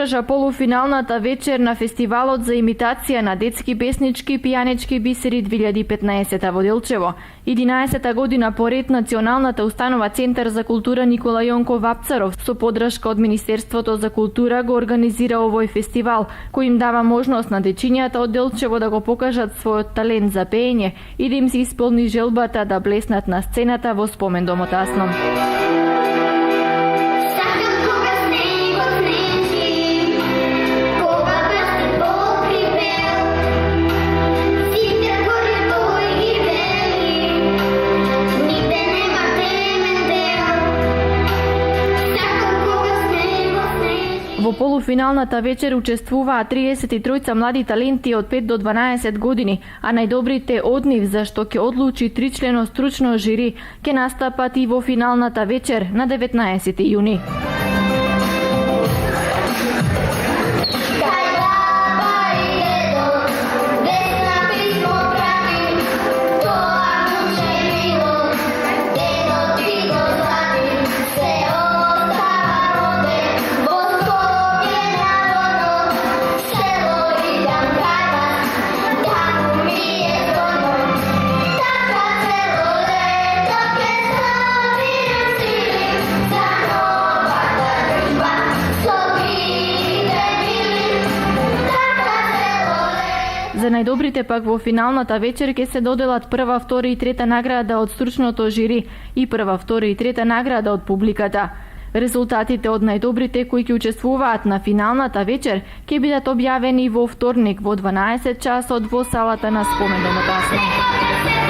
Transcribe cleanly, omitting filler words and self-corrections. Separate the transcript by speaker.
Speaker 1: одржа полуфиналната вечер на фестивалот за имитација на детски песнички пијанички бисери 2015 во Делчево. 11-та година поред Националната установа Центар за култура Никола Јонков Вапцаров со подршка од Министерството за култура го организира овој фестивал, кој им дава можност на дечињата од Делчево да го покажат својот талент за пеење и да им се исполни желбата да блеснат на сцената во спомен до Мотасном. Во полуфиналната вечер учествуваа 33 млади таленти од 5 до 12 години, а најдобрите од нив, за што ќе одлучи тричлено стручно жири, ќе настапат и во финалната вечер на 19 јуни. За најдобрите пак во финалната вечер ќе се доделат прва, втора и трета награда од стручното жири и прва, втора и трета награда од публиката. Резултатите од најдобрите кои ќе учествуваат на финалната вечер ќе бидат објавени во вторник во 12 часот во салата на спомен до Мотасном.